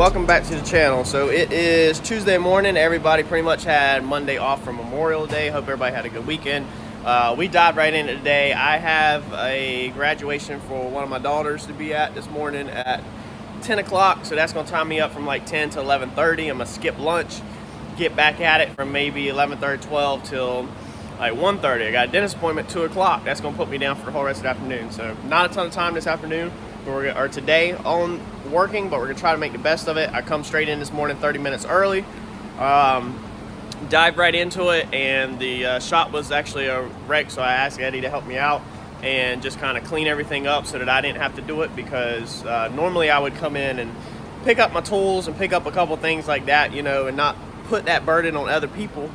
welcome back to the channel. So it is Tuesday morning. Everybody pretty much had Monday off from Memorial Day. Hope everybody had a good weekend. We dived right into today. I have a graduation for one of my daughters to be at this morning at 10 o'clock. So that's going to time me up from like 10 to 11:30. I'm going to skip lunch, get back at it from maybe 11:30, 12 till like 1:30. I got a dentist appointment at 2 o'clock. That's going to put me down for the whole rest of the afternoon. So not a ton of time this afternoon. Or today on working, but we're gonna try to make the best of it. I come straight in this morning 30 minutes early, dive right into it, and the shop was actually a wreck, so I asked Eddie to help me out and just kind of clean everything up so that I didn't have to do it, because normally I would come in and pick up my tools and pick up a couple things like that, you know, and not put that burden on other people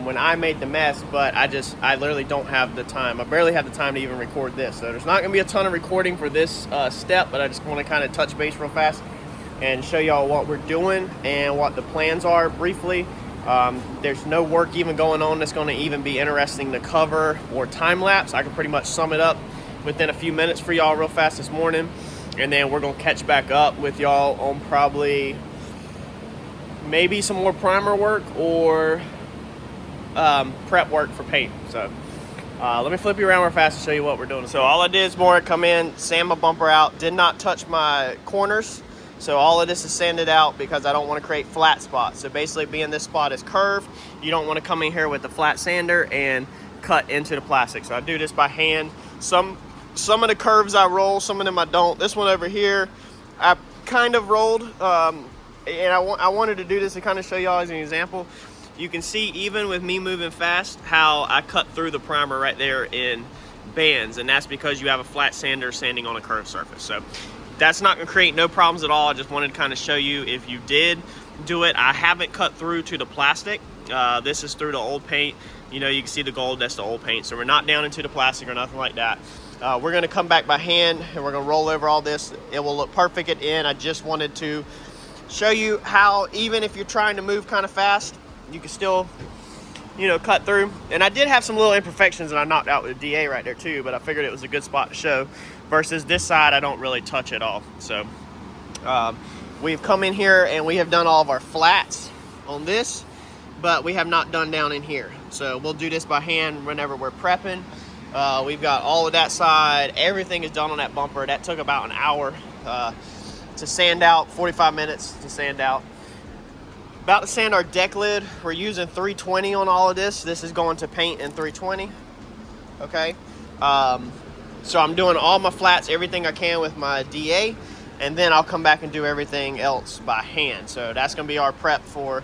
when I made the mess. But I literally don't have the time. I barely have the time to even record this. So there's not going to be a ton of recording for this step, but I just want to kind of touch base real fast and show y'all what we're doing and what the plans are briefly. There's no work even going on that's going to even be interesting to cover or time lapse. I can pretty much sum it up within a few minutes for y'all real fast this morning, and then we're going to catch back up with y'all on probably maybe some more primer work or prep work for paint. So let me flip you around real fast and show you what we're doing. So all I did is more come in, sand my bumper out, did not touch my corners. So all of this is sanded out because I don't want to create flat spots. So basically, being this spot is curved, you don't want to come in here with the flat sander and cut into the plastic. So I do this by hand. Some of the curves I roll, some of them I don't. This one over here, I kind of rolled, and I wanted to do this to kind of show y'all as an example. You can see, even with me moving fast, how I cut through the primer right there in bands, and that's because you have a flat sander sanding on a curved surface. So that's not going to create no problems at all. I just wanted to kind of show you if you did do it. I haven't cut through to the plastic. This is through the old paint. You know, you can see the gold, that's the old paint. So we're not down into the plastic or nothing like that. We're going to come back by hand, and we're going to roll over all this. It will look perfect at the end. I just wanted to show you how, even if you're trying to move kind of fast, you can still, you know, cut through. And I did have some little imperfections that I knocked out with a DA right there too, but I figured it was a good spot to show. Versus this side, I don't really touch at all. So we've come in here and we have done all of our flats on this, but we have not done down in here. So we'll do this by hand whenever we're prepping. We've got all of that side. Everything is done on that bumper. That took about an hour to sand out, 45 minutes to sand out. About to sand our deck lid. We're using 320 on all of this. This is going to paint in 320. Okay. So I'm doing all my flats, everything I can with my DA, and then I'll come back and do everything else by hand. So that's going to be our prep for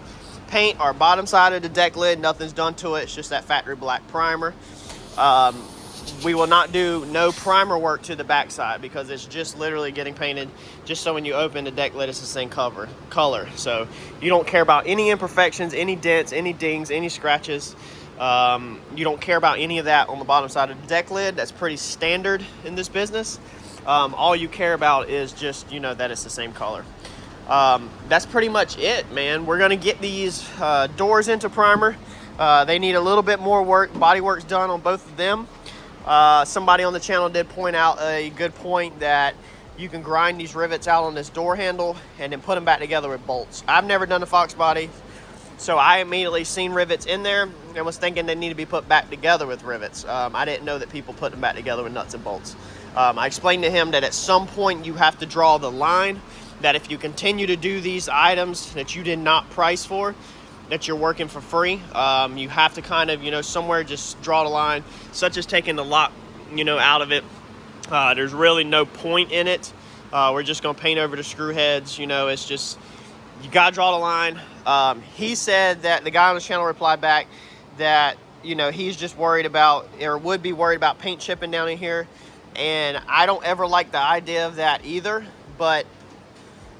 paint. Our bottom side of the deck lid, nothing's done to it. It's just that factory black primer. We will not do no primer work to the back side because it's just literally getting painted just so when you open the deck lid, it's the same color. So you don't care about any imperfections, any dents, any dings, any scratches. You don't care about any of that on the bottom side of the deck lid. That's pretty standard in this business. All you care about is just, you know, that it's the same color. That's pretty much it, man. We're going to get these doors into primer. They need a little bit more work. Body work's done on both of them. Somebody on the channel did point out a good point that you can grind these rivets out on this door handle and then put them back together with bolts. I've never done a Fox body, so I immediately seen rivets in there and was thinking they need to be put back together with rivets. I didn't know that people put them back together with nuts and bolts. I explained to him that at some point you have to draw the line, that if you continue to do these items that you did not price for, that you're working for free, you have to kind of, you know, somewhere just draw the line, such as taking the lock, you know, out of it. There's really no point in it. We're just going to paint over the screw heads. You know, it's just, you got to draw the line. He said that the guy on the channel replied back that, you know, he's just worried about, or would be worried about paint chipping down in here. And I don't ever like the idea of that either, but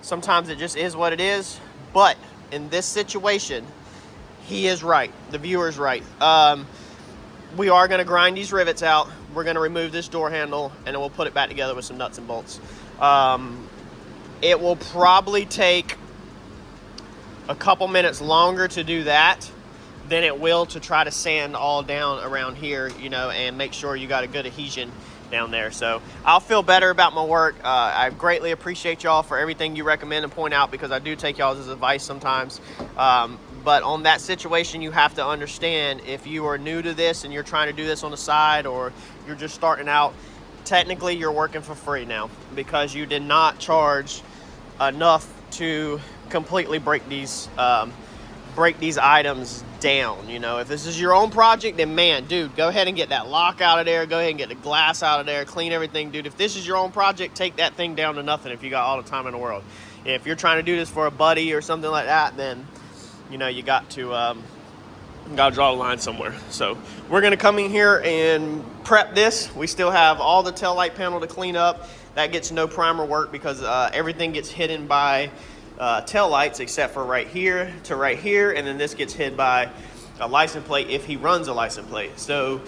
sometimes it just is what it is. But in this situation, he is right. The viewer's right. We are going to grind these rivets out. We're going to remove this door handle, and then we'll put it back together with some nuts and bolts. It will probably take a couple minutes longer to do that than it will to try to sand all down around here, you know, and make sure you got a good adhesion down there. So I'll feel better about my work. I greatly appreciate y'all for everything you recommend and point out, because I do take y'all's advice sometimes. But on that situation, you have to understand, if you are new to this and you're trying to do this on the side, or you're just starting out, technically you're working for free now, because you did not charge enough to completely break these items down. You know, if this is your own project, then man, dude, go ahead and get that lock out of there, go ahead and get the glass out of there, clean everything, dude. If this is your own project, take that thing down to nothing if you got all the time in the world. If you're trying to do this for a buddy or something like that, then you know, you got to draw a line somewhere. So we're gonna come in here and prep this. We still have all the tail light panel to clean up. That gets no primer work, because everything gets hidden by tail lights except for right here to right here, and then this gets hid by a license plate if he runs a license plate. So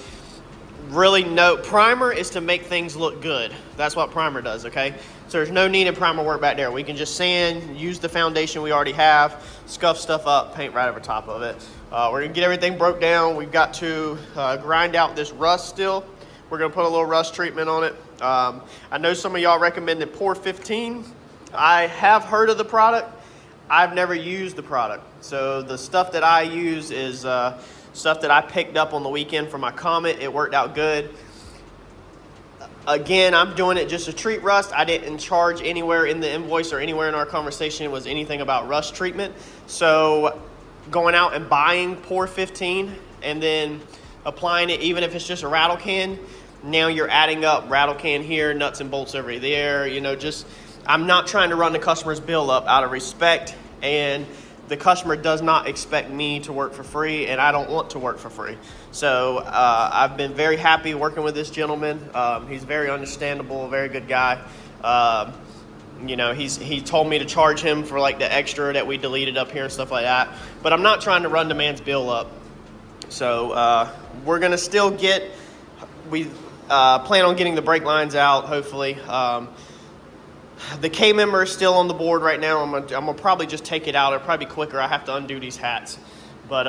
really, no primer is to make things look good. That's what primer does, okay? So there's no need of primer work back there. We can just sand, use the foundation we already have, scuff stuff up, paint right over top of it. We're gonna get everything broke down. We've got to grind out this rust still. We're gonna put a little rust treatment on it. I know some of y'all recommended Pour 15. I have heard of the product. I've never used the product. So the stuff that I use is stuff that I picked up on the weekend for my Comet. It worked out good. Again, I'm doing it just to treat rust. I didn't charge anywhere in the invoice or anywhere in our conversation was anything about rust treatment. So going out and buying Pour 15 and then applying it, even if it's just a rattle can, now you're adding up rattle can here, nuts and bolts over there. You know, just, I'm not trying to run the customer's bill up out of respect, and the customer does not expect me to work for free, and I don't want to work for free. So I've been very happy working with this gentleman. He's very understandable, very good guy. You know, he told me to charge him for like the extra that we deleted up here and stuff like that. But I'm not trying to run the man's bill up. So we're gonna still get, we plan on getting the brake lines out, hopefully. The K member is still on the board right now. I'm gonna probably just take it out. It'll probably be quicker. I have to undo these hats. But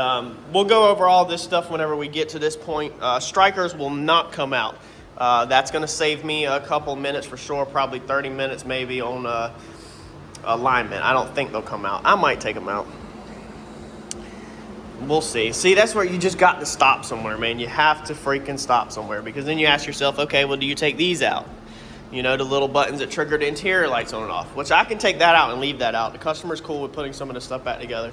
we'll go over all this stuff whenever we get to this point. Strikers will not come out. That's gonna save me a couple minutes for sure, probably 30 minutes maybe on alignment. I don't think they'll come out. I might take them out. We'll see. See, that's where you just got to stop somewhere, man. You have to freaking stop somewhere, because then you ask yourself, okay, well, do you take these out? You know, the little buttons that trigger the interior lights on and off, which I can take that out and leave that out. The customer's cool with putting some of this stuff back together.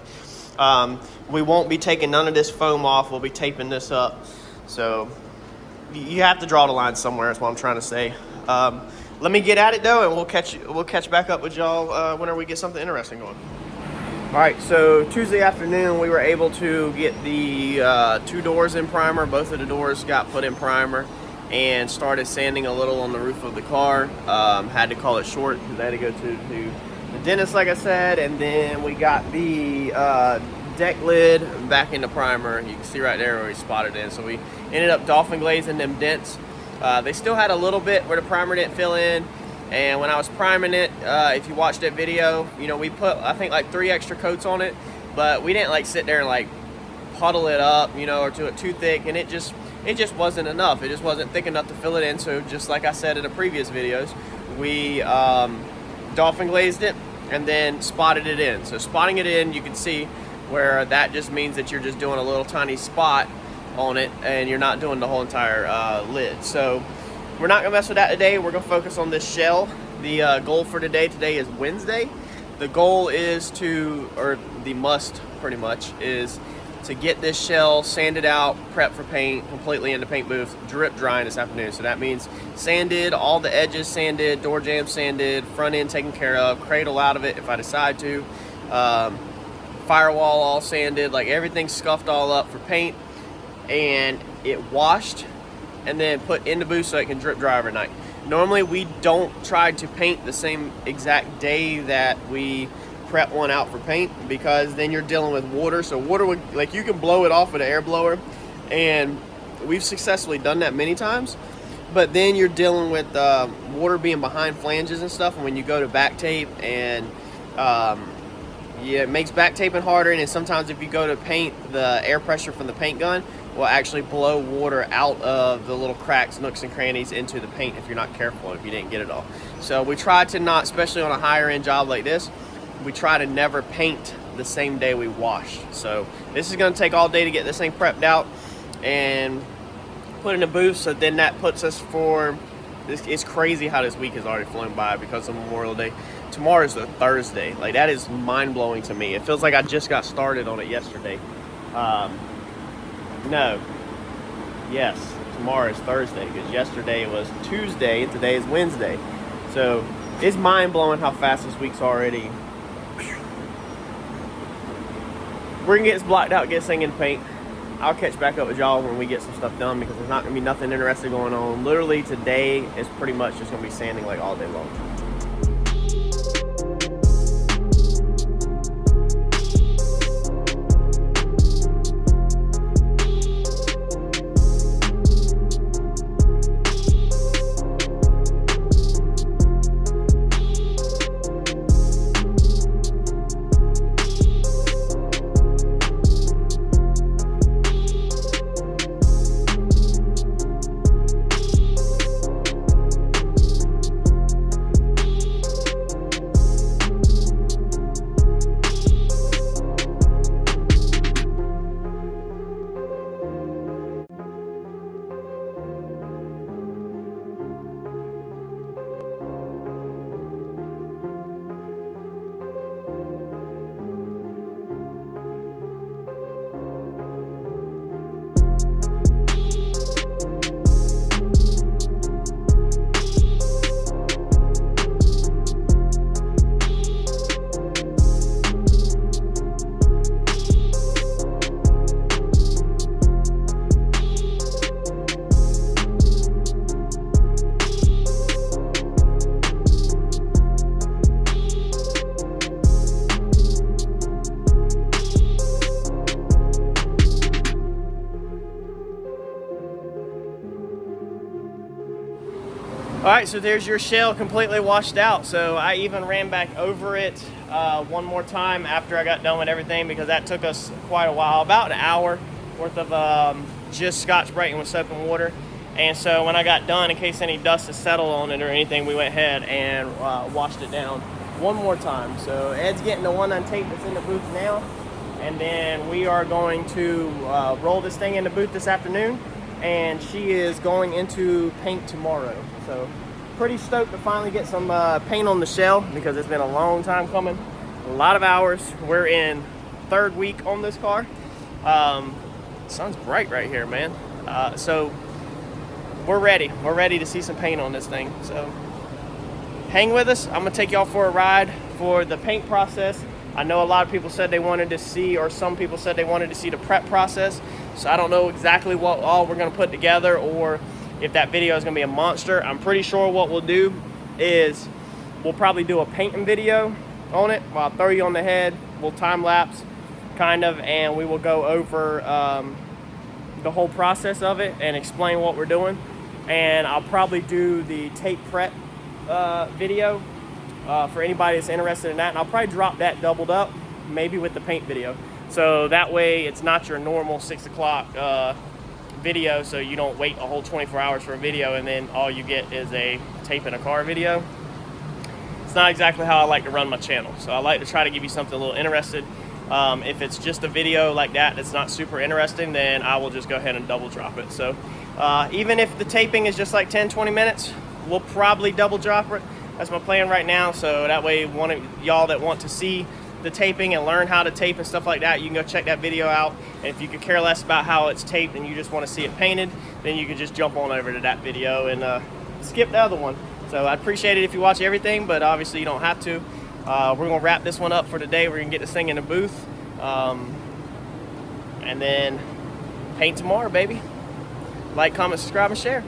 We won't be taking none of this foam off. We'll be taping this up. So you have to draw the line somewhere, is what I'm trying to say. Let me get at it though, and we'll catch back up with y'all whenever we get something interesting going. All right, so Tuesday afternoon we were able to get the 2 doors in primer. Both of the doors got put in primer, and started sanding a little on the roof of the car. Had to call it short because I had to go to the dentist, like I said. And then we got the deck lid back into primer. You can see right there where we spotted in. So we ended up dolphin glazing them dents. They still had a little bit where the primer didn't fill in. And when I was priming it, if you watched that video, you know, we put, I think, like 3 extra coats on it. But we didn't like sit there and like puddle it up, you know, or do it too thick. And it just wasn't enough. It just wasn't thick enough to fill it in. So just like I said in the previous videos, we dolphin glazed it and then spotted it in. So spotting it in, you can see where that just means that you're just doing a little tiny spot on it and you're not doing the whole entire lid. So we're not gonna mess with that today. We're gonna focus on this shell. The goal for today is Wednesday. The goal is to, or the must pretty much, is to get this shell sanded out, prep for paint, completely in the paint booth, drip drying this afternoon. So that means sanded, all the edges sanded, door jam sanded, front end taken care of, cradle out of it if I decide to, firewall all sanded, like everything scuffed all up for paint, and it washed and then put in the booth so it can drip dry overnight. Normally we don't try to paint the same exact day that we prep one out for paint, because then you're dealing with water. So water would, like, you can blow it off with an air blower, and we've successfully done that many times, but then you're dealing with water being behind flanges and stuff. And when you go to back tape and Yeah, it makes back taping harder, and sometimes if you go to paint, the air pressure from the paint gun will actually blow water out of the little cracks, nooks, and crannies into the paint if you're not careful, if you didn't get it all. So we try to not, especially on a higher end job like this, we try to never paint the same day we wash. So this is going to take all day to get this thing prepped out and put in a booth. So then that puts us for, it's crazy how this week has already flown by because of Memorial Day. Tomorrow is a Thursday. Like, that is mind-blowing to me. It feels like I just got started on it yesterday. No. Yes, tomorrow is Thursday because yesterday was Tuesday and today is Wednesday. So it's mind-blowing how fast this week's already. We're gonna get this blocked out, get this thing in paint. I'll catch back up with y'all when we get some stuff done because there's not gonna be nothing interesting going on. Literally today is pretty much just gonna be sanding like all day long. All right, so there's your shell completely washed out. So I even ran back over it one more time after I got done with everything because that took us quite a while, about an hour worth of just Scotch-Brite with soap and water. And so when I got done, in case any dust has settled on it or anything, we went ahead and washed it down one more time. So Ed's getting the one untaped that's in the booth now. And then we are going to roll this thing in the booth this afternoon. And she is going into paint tomorrow. So pretty stoked to finally get some paint on the shell because it's been a long time coming. A lot of hours. We're in third week on this car. Sun's bright right here, man. So we're ready. We're ready to see some paint on this thing. So hang with us. I'm gonna take y'all for a ride for the paint process. I know a lot of people said they wanted to see, or some people said they wanted to see the prep process. So I don't know exactly what all we're gonna put together or if that video is gonna be a monster. I'm pretty sure what we'll do is we'll probably do a painting video on it. I'll throw you on the head. We'll time lapse kind of, and we will go over the whole process of it and explain what we're doing. And I'll probably do the tape prep video for anybody that's interested in that. And I'll probably drop that doubled up, maybe with the paint video. So that way it's not your normal 6 o'clock video, so you don't wait a whole 24 hours for a video and then all you get is a tape in a car video. It's not exactly how I like to run my channel. So I like to try to give you something a little interesting. If it's just a video like that that's not super interesting, then I will just go ahead and double drop it. So even if the taping is just like 10-20 minutes, we'll probably double drop it. That's my plan right now. So that way, one of y'all that want to see the taping and learn how to tape and stuff like that, you can go check that video out. And if you could care less about how it's taped and you just want to see it painted, then you can just jump on over to that video and skip the other one. So I'd appreciate it if you watch everything, but obviously you don't have to. We're gonna wrap this one up for today. We're gonna get this thing in the booth, and then paint tomorrow, baby. Like, comment, subscribe, and share.